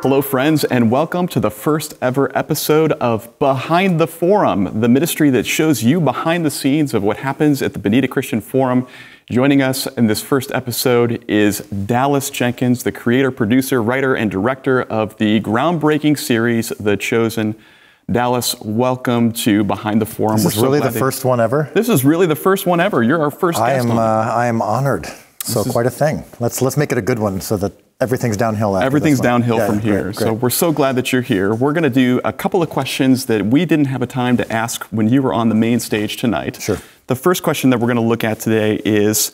Hello, friends, and welcome to the first ever episode of Behind the Forum, the ministry that shows you behind the scenes of what happens at the Bonita Christian Forum. Joining us in this first episode is Dallas Jenkins, the creator, producer, writer, and director of the groundbreaking series, The Chosen. Dallas, welcome to Behind the Forum. This is really the first one ever? This is really the first one ever. You're our first guest on. I am honored. So quite a thing. Let's make it a good one so that everything's downhill after Everything's this one. downhill from here. Great. So we're so glad that you're here. We're going to do a couple of questions that we didn't have a time to ask when you were on the main stage tonight. Sure. The first question that we're going to look at today is,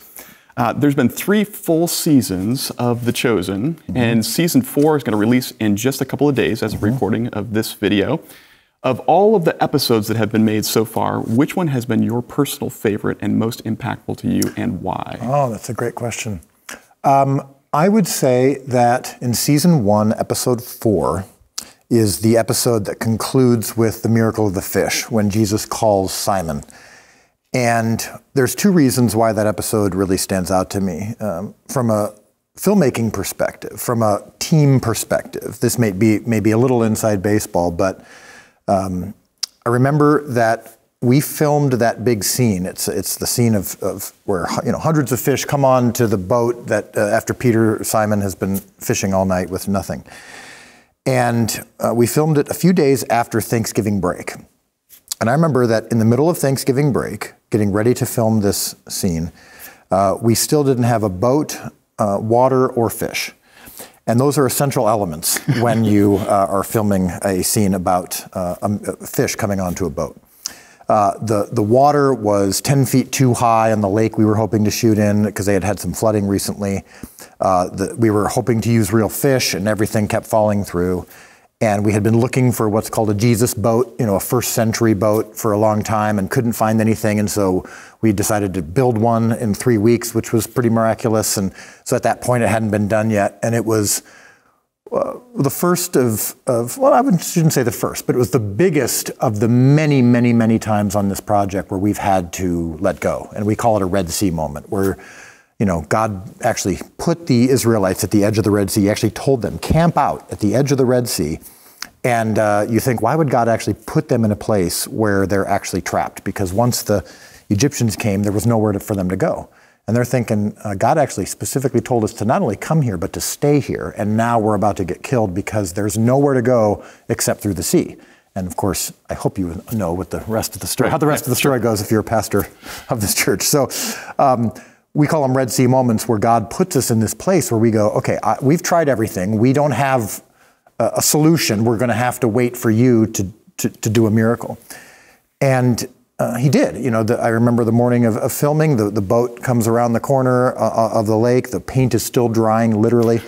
there's been 3 full seasons of The Chosen, and season 4 is going to release in just a couple of days as a recording of this video. Of all of the episodes that have been made so far, which one has been your personal favorite and most impactful to you, and why? Oh, that's a great question. I would say that in season 1, episode 4, is the episode that concludes with the miracle of the fish, when Jesus calls Simon. And there's 2 reasons why that episode really stands out to me. From a filmmaking perspective, from a team perspective, this may be a little inside baseball, but I remember that we filmed that big scene. It's the scene of where hundreds of fish come on to the boat that after Simon has been fishing all night with nothing. And we filmed it a few days after Thanksgiving break. And I remember that in the middle of Thanksgiving break, getting ready to film this scene, we still didn't have a boat, water, or fish. And those are essential elements when you are filming a scene about a fish coming onto a boat. The water was 10 feet too high on the lake we were hoping to shoot in because they had had some flooding recently. We were hoping to use real fish, and everything kept falling through. And we had been looking for what's called a Jesus boat, a first century boat, for a long time, and couldn't find anything. And so we decided to build one in 3 weeks, which was pretty miraculous. And so at that point, it hadn't been done yet. And it was the first well, I shouldn't say the first, but it was the biggest of the many, many, many times on this project where we've had to let go. And we call it a Red Sea moment, where God actually put the Israelites at the edge of the Red Sea. He actually told them, camp out at the edge of the Red Sea. And you think, why would God actually put them in a place where they're actually trapped? Because once the Egyptians came, there was nowhere for them to go. And they're thinking, God actually specifically told us to not only come here, but to stay here. And now we're about to get killed because there's nowhere to go except through the sea. And of course, I hope you know what the rest of the story, how the rest of the story goes if you're a pastor of this church. So we call them Red Sea moments, where God puts us in this place where we go, okay, we've tried everything. We don't have a solution. We're going to have to wait for you to do a miracle. And he did. I remember the morning of filming, the boat comes around the corner of the lake. The paint is still drying, literally.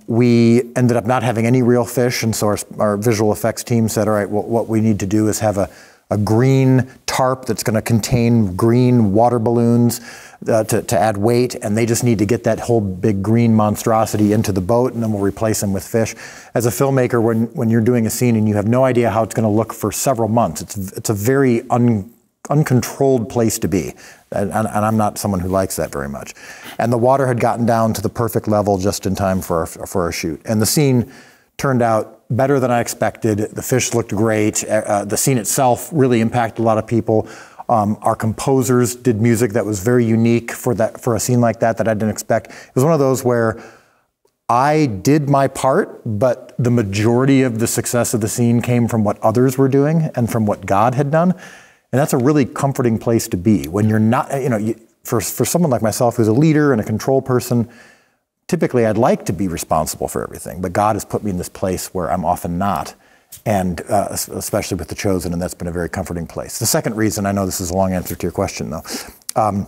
We ended up not having any real fish, and so our visual effects team said, all right, well, what we need to do is have a green tarp that's going to contain green water balloons to add weight, and they just need to get that whole big green monstrosity into the boat, and then we'll replace them with fish. As a filmmaker, when you're doing a scene and you have no idea how it's going to look for several months, it's a very uncontrolled place to be, and I'm not someone who likes that very much. And the water had gotten down to the perfect level just in time for our shoot, and the scene turned out better than I expected. The fish looked great. The scene itself really impacted a lot of people. Our composers did music that was very unique for a scene like that I didn't expect. It was one of those where I did my part, but the majority of the success of the scene came from what others were doing and from what God had done. And that's a really comforting place to be when you're not, for someone like myself who's a leader and a control person, typically I'd like to be responsible for everything, but God has put me in this place where I'm often not. And especially with The Chosen, and that's been a very comforting place. The second reason, I know this is a long answer to your question though,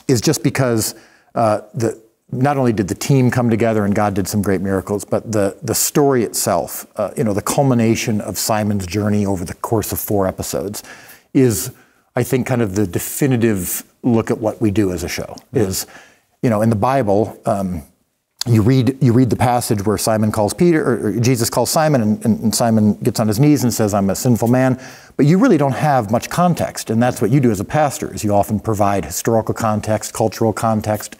is just because not only did the team come together and God did some great miracles, but the story itself, the culmination of Simon's journey over the course of 4 episodes is, I think, kind of the definitive look at what we do as a show. Is, in the Bible, you read the passage where Simon calls Peter, or Jesus calls Simon, and Simon gets on his knees and says, I'm a sinful man. But you really don't have much context, and that's what you do as a pastor, is you often provide historical context, cultural context,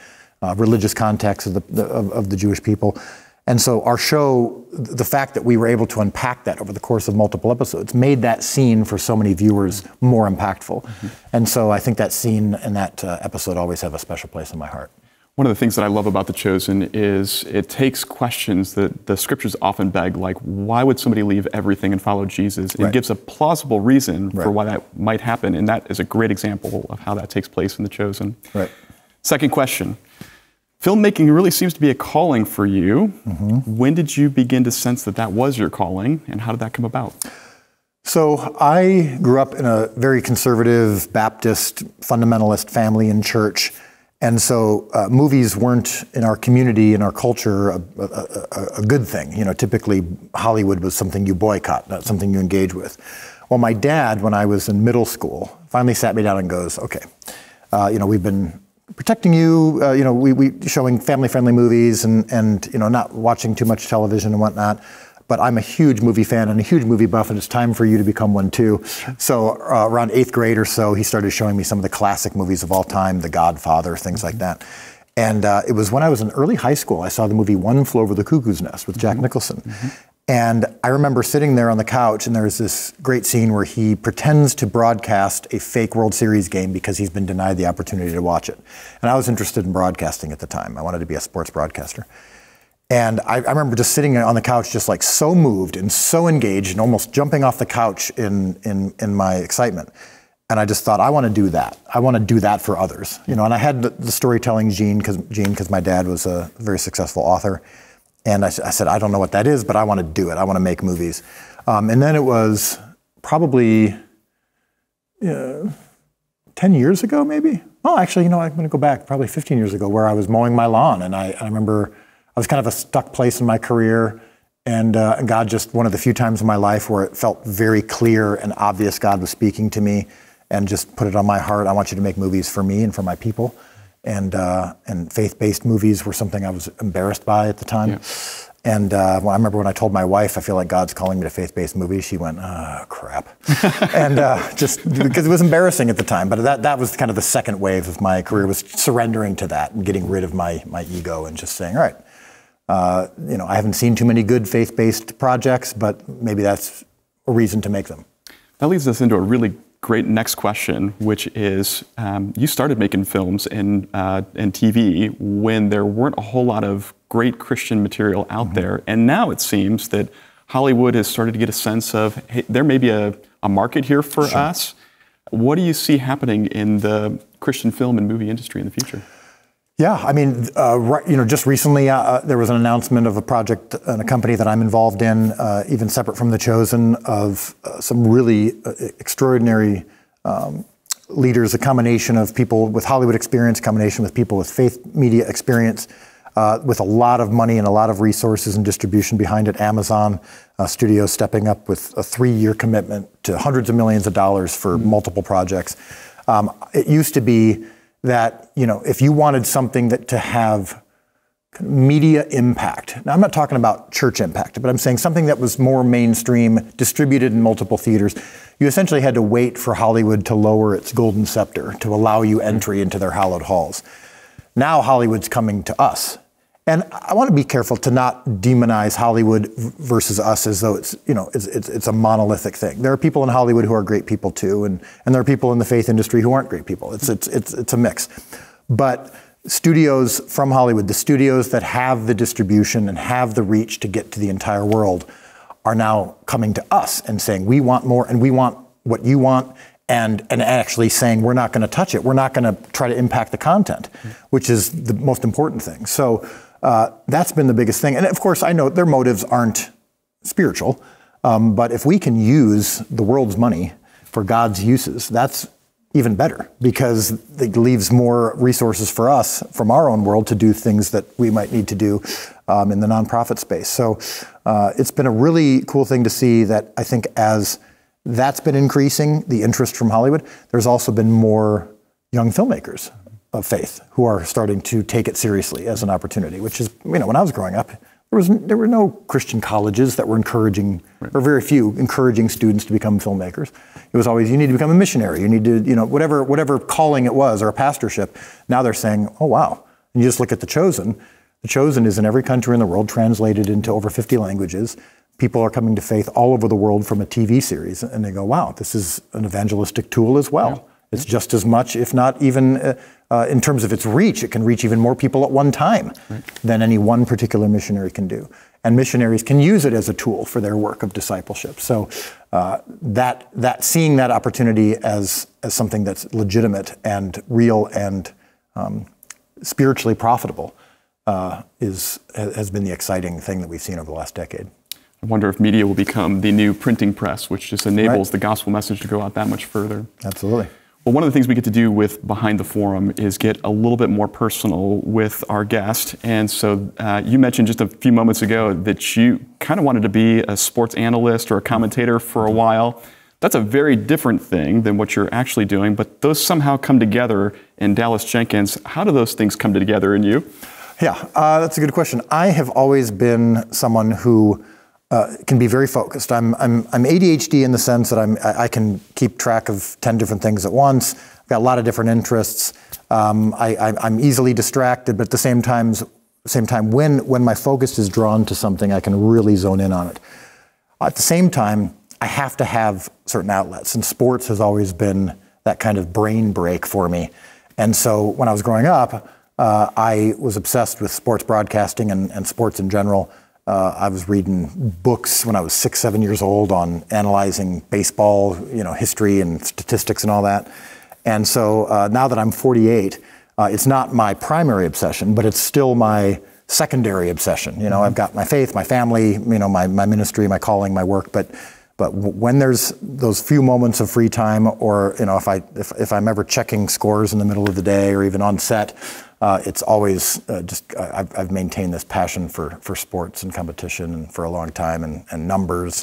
religious context of the Jewish people. And so our show, the fact that we were able to unpack that over the course of multiple episodes made that scene for so many viewers more impactful. And so I think that scene and that episode always have a special place in my heart. One of the things that I love about The Chosen is it takes questions that the scriptures often beg, like why would somebody leave everything and follow Jesus? And it gives a plausible reason for why that might happen, and that is a great example of how that takes place in The Chosen. Second question. Filmmaking really seems to be a calling for you. When did you begin to sense that that was your calling, and how did that come about? So I grew up in a very conservative Baptist fundamentalist family and church. And so movies weren't in our community, in our culture, a good thing. You know, typically Hollywood was something you boycott, not something you engage with. Well, my dad, when I was in middle school, finally sat me down and goes, okay, you know, we've been protecting you, you know, we showing family-friendly movies and, you know, not watching too much television and whatnot. But I'm a huge movie fan and a huge movie buff, and it's time for you to become one too. So around 8th grade or so, he started showing me some of the classic movies of all time, The Godfather, things like that. And it was when I was in early high school, I saw the movie One Flew Over the Cuckoo's Nest with Jack Nicholson. And I remember sitting there on the couch, and there's this great scene where he pretends to broadcast a fake World Series game because he's been denied the opportunity to watch it. And I was interested in broadcasting at the time. I wanted to be a sports broadcaster. And I remember just sitting on the couch, just like so moved and so engaged and almost jumping off the couch in my excitement. And I just thought, I want to do that. I want to do that for others. You know, and I had the storytelling gene because my dad was a very successful author. And I said, I don't know what that is, but I want to do it. I want to make movies. And then it was probably 10 years ago, maybe. Oh, actually, you know, I'm going to go back probably 15 years ago, where I was mowing my lawn. And I remember I was kind of a stuck place in my career, and God, just one of the few times in my life where it felt very clear and obvious God was speaking to me, and just put it on my heart. I want you to make movies for me and for my people, and faith-based movies were something I was embarrassed by at the time. And I remember when I told my wife, I feel like God's calling me to faith-based movies, she went, oh, crap. And just because it was embarrassing at the time, but that was kind of the second wave of my career, was surrendering to that and getting rid of my ego and just saying, all right, you know, I haven't seen too many good faith-based projects, but maybe that's a reason to make them. That leads us into a really great next question, which is, you started making films and TV when there weren't a whole lot of great Christian material out there, and now it seems that Hollywood has started to get a sense of, hey, there may be a market here for us. What do you see happening in the Christian film and movie industry in the future? Yeah, I mean, you know, just recently there was an announcement of a project and a company that I'm involved in, even separate from The Chosen, of some really extraordinary leaders, a combination of people with Hollywood experience, combination with people with faith media experience, with a lot of money and a lot of resources and distribution behind it. Amazon Studios stepping up with a 3-year commitment to hundreds of millions of dollars for multiple projects. It used to be that, you know, if you wanted something that to have media impact, now I'm not talking about church impact, but I'm saying something that was more mainstream, distributed in multiple theaters, you essentially had to wait for Hollywood to lower its golden scepter to allow you entry into their hallowed halls. Now Hollywood's coming to us. And I want to be careful to not demonize Hollywood versus us as though it's, you know, it's a monolithic thing. There are people in Hollywood who are great people too, and there are people in the faith industry who aren't great people. It's a mix. But studios from Hollywood, the studios that have the distribution and have the reach to get to the entire world, are now coming to us and saying, we want more and we want what you want, and actually saying, we're not going to touch it. We're not going to try to impact the content, which is the most important thing. So that's been the biggest thing. And of course, I know their motives aren't spiritual, but if we can use the world's money for God's uses, that's even better, because it leaves more resources for us from our own world to do things that we might need to do in the nonprofit space. So it's been a really cool thing to see that I think as that's been increasing, the interest from Hollywood, there's also been more young filmmakers of faith who are starting to take it seriously as an opportunity, which is, you know, when I was growing up, there were no Christian colleges that were encouraging, or very few, encouraging students to become filmmakers. It was always, you need to become a missionary, you need to, you know, whatever calling it was, or a pastorship. Now they're saying, oh wow, and you just look at The Chosen, The Chosen is in every country in the world, translated into over 50 languages. People are coming to faith all over the world from a TV series, and they go, wow, this is an evangelistic tool as well. Yeah. It's just as much, if not even in terms of its reach, it can reach even more people at one time than any one particular missionary can do. And missionaries can use it as a tool for their work of discipleship. So seeing that opportunity as something that's legitimate and real and spiritually profitable has been the exciting thing that we've seen over the last decade. I wonder if media will become the new printing press, which just enables the gospel message to go out that much further. Absolutely. Well, one of the things we get to do with Behind the Forum is get a little bit more personal with our guest. And so you mentioned just a few moments ago that you kind of wanted to be a sports analyst or a commentator for a while. That's a very different thing than what you're actually doing, but those somehow come together in Dallas Jenkins. How do those things come together in you? Yeah, that's a good question. I have always been someone who can be very focused. I'm ADHD in the sense that I can keep track of 10 different things at once. I've got a lot of different interests. I'm easily distracted, but at the same time, when my focus is drawn to something, I can really zone in on it. At the same time, I have to have certain outlets, and sports has always been that kind of brain break for me. And so when I was growing up, I was obsessed with sports broadcasting and sports in general. I was reading books when I was 6, 7 years old on analyzing baseball, history and statistics and all that. And so now that I'm 48, it's not my primary obsession, but it's still my secondary obsession. I've got my faith, my family, my ministry, my calling, my work. But when there's those few moments of free time, or if I'm ever checking scores in the middle of the day or even on set, it's always I've maintained this passion for sports and competition and for a long time, and numbers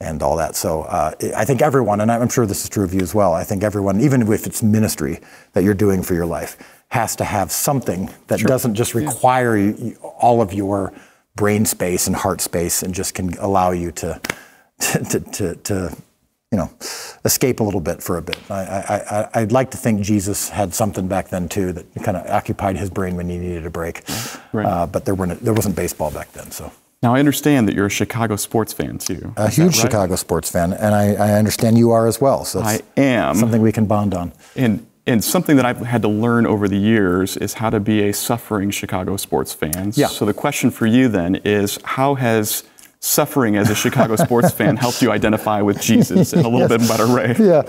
and all that. So I think everyone, and I'm sure this is true of you as well, I think everyone, even if it's ministry that you're doing for your life, has to have something that doesn't just require all of your brain space and heart space, and just can allow you to escape a little bit for a bit. I'd like to think Jesus had something back then too that kind of occupied his brain when he needed a break. But there wasn't baseball back then. So now I understand that you're a Chicago sports fan too. A huge Chicago sports fan, and I understand you are as well. So I am. Something we can bond on. And something that I've had to learn over the years is how to be a suffering Chicago sports fan. Yeah. So the question for you then is, how has suffering as a Chicago sports fan helped you identify with Jesus in a little bit better way? Yeah,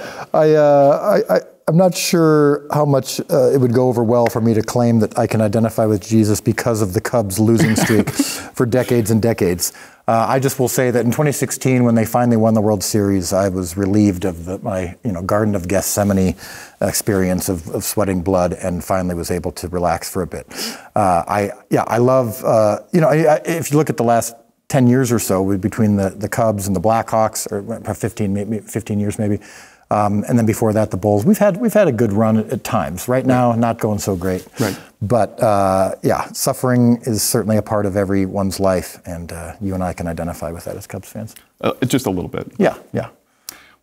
I'm not sure how much it would go over well for me to claim that I can identify with Jesus because of the Cubs' losing streak for decades and decades. I just will say that in 2016, when they finally won the World Series, I was relieved of my Garden of Gethsemane experience of sweating blood, and finally was able to relax for a bit. I love if you look at the last 10 years or so between the Cubs and the Blackhawks, or 15 years maybe, and then before that the Bulls. We've had a good run at times. Right now, not going so great. Right. But suffering is certainly a part of everyone's life, and you and I can identify with that as Cubs fans. Just a little bit. Yeah.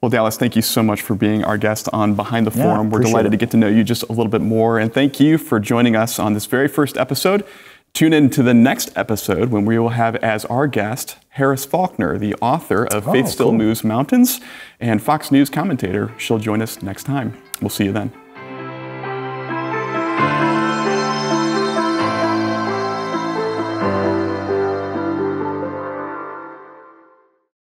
Well, Dallas, thank you so much for being our guest on Behind the Forum. We're delighted to get to know you just a little bit more, and thank you for joining us on this very first episode. Tune in to the next episode when we will have as our guest Harris Faulkner, the author of Faith Still Moves Mountains and Fox News commentator. She'll join us next time. We'll see you then.